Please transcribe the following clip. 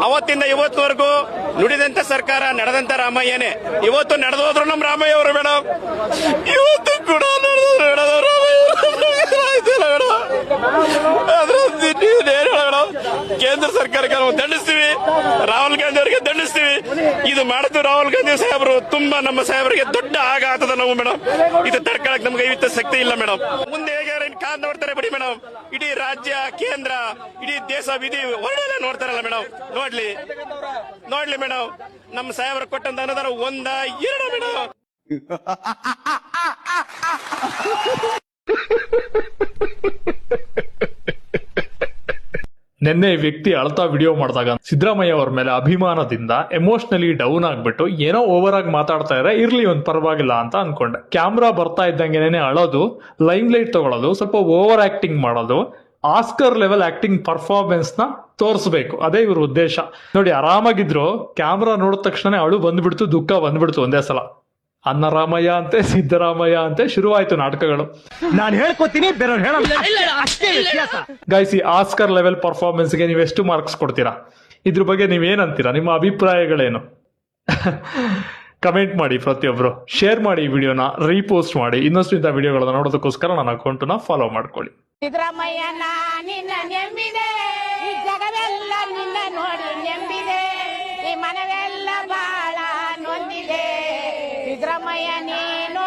ಅವತ್ತಿಂದ ಇವತ್ತುವರೆಗೂ ನುಡಿದಂತ ಸರ್ಕಾರ ನಡೆದಂತ ರಾಮಯ್ಯನೇ. ಇವತ್ತು ನಡೆದೋದ್ರು ನಮ್ಮ ರಾಮಯ್ಯ ಅವರು ಮೇಡಮ್, ಇವತ್ತು ಕೂಡ ಕೇಂದ್ರ ಸರ್ಕಾರಕ್ಕೆ ನಾವು ದಂಡಿಸ್ತೀವಿ, ರಾಹುಲ್ ಗಾಂಧಿ ಅವರಿಗೆ ದಂಡಿಸ್ತೀವಿ. ಇದು ಮಾಡಿದ್ದು ರಾಹುಲ್ ಗಾಂಧಿ ಸಾಹೇಬರು ತುಂಬಾ ನಮ್ಮ ಸಾಹೇಬರಿಗೆ ದೊಡ್ಡ ಆಘಾತದ ನಾವು ಮೇಡಮ್. ಇದು ತಡ್ಕೊಳಕ್ ನಮ್ಗೆ ಇವತ್ತು ಶಕ್ತಿ ಇಲ್ಲ ಮೇಡಮ್. ಮುಂದೆ ಹೇಗೆ ಕಾದ್ ನೋಡ್ತಾರೆ ಬಿಡಿ ಮೇಡಮ್. ಇಡೀ ರಾಜ್ಯ, ಕೇಂದ್ರ, ಇಡೀ ದೇಶ ವಿಧಿ ಹೊರಡೆಲ್ಲ ನೋಡ್ತಾರಲ್ಲ ಮೇಡಮ್. ನೋಡ್ಲಿ ಮೇಡಮ್, ನಮ್ಮ ಸಾಹೇಬರು ಕೊಟ್ಟಂತ ಅನುದಾನ 1, 2 ಮೇಡಮ್. ನಿನ್ನೆ ಈ ವ್ಯಕ್ತಿ ಅಳ್ತಾ ವಿಡಿಯೋ ಮಾಡಿದಾಗ ಸಿದ್ದರಾಮಯ್ಯ ಅವ್ರ ಮೇಲೆ ಅಭಿಮಾನದಿಂದ ಎಮೋಷನಲಿ ಡೌನ್ ಆಗ್ಬಿಟ್ಟು ಏನೋ ಓವರ್ ಆಗಿ ಮಾತಾಡ್ತಾ ಇದ್ರೆ ಇರ್ಲಿ ಒಂದ್ ಪರವಾಗಿಲ್ಲ ಅಂತ ಅನ್ಕೊಂಡೆ. ಕ್ಯಾಮ್ರಾ ಬರ್ತಾ ಇದ್ದಂಗೆನೆ ಅಳೋದು, ಲೈಮ್ ಲೈಟ್ ತಗೊಳ್ಳೋದು, ಸ್ವಲ್ಪ ಓವರ್ ಆಕ್ಟಿಂಗ್ ಮಾಡೋದು, ಆಸ್ಕರ್ ಲೆವೆಲ್ ಆಕ್ಟಿಂಗ್ ಪರ್ಫಾರ್ಮೆನ್ಸ್ ನ ತೋರಿಸಬೇಕು, ಅದೇ ಇವ್ರ ಉದ್ದೇಶ. ನೋಡಿ, ಆರಾಮಾಗಿದ್ರು ಕ್ಯಾಮ್ರಾ ನೋಡಿದ ತಕ್ಷಣ ಅಳು ಬಂದ್ಬಿಡ್ತು, ದುಃಖ ಬಂದ್ಬಿಡ್ತು ಒಂದೇ ಸಲ. ಅನ್ನರಾಮಯ್ಯ ಅಂತೆ, ಸಿದ್ದರಾಮಯ್ಯ ಅಂತೆ ಶುರುವಾಯ್ತು ನಾಟಕಗಳು. ನಾನು ಹೇಳ್ಕೊತೀನಿ, ಬೇರೆಯವ್ರು ಹೇಳಲ್ಲ. ಗೈಸ್, ಈ ಆಸ್ಕರ್ ಲೆವೆಲ್ ಪರ್ಫಾರ್ಮೆನ್ಸ್ ಗೆ ನೀವು ಎಷ್ಟು ಮಾರ್ಕ್ಸ್ ಕೊಡ್ತೀರಾ? ಇದ್ರ ಬಗ್ಗೆ ನೀವೇನಂತೀರಾ? ನಿಮ್ಮ ಅಭಿಪ್ರಾಯಗಳೇನು? ಕಮೆಂಟ್ ಮಾಡಿ, ಪ್ರತಿಯೊಬ್ರು ಶೇರ್ ಮಾಡಿ, ಈ ವಿಡಿಯೋನ ರೀಪೋಸ್ಟ್ ಮಾಡಿ. ಇನ್ನಷ್ಟು ಇಂಥ ವಿಡಿಯೋಗಳನ್ನ ನೋಡೋದಕ್ಕೋಸ್ಕರ ನನ್ನ ಅಕೌಂಟ್ನ ಫಾಲೋ ಮಾಡ್ಕೊಳ್ಳಿ. ಸಿದ್ದರಾಮಯ್ಯ ನಿನ್ನ ನೆಂಬಿದೆ, ಈ ಜಗವೆಲ್ಲ ನಿನ್ನ ನೋಡಿ ನೆಂಬಿದೆ, ಈ ಮನವೆಲ್ಲ ಬಾಳ ನೊಂದಿದೆ. ಸಿದ್ದರಾಮಯ್ಯ ನೀನು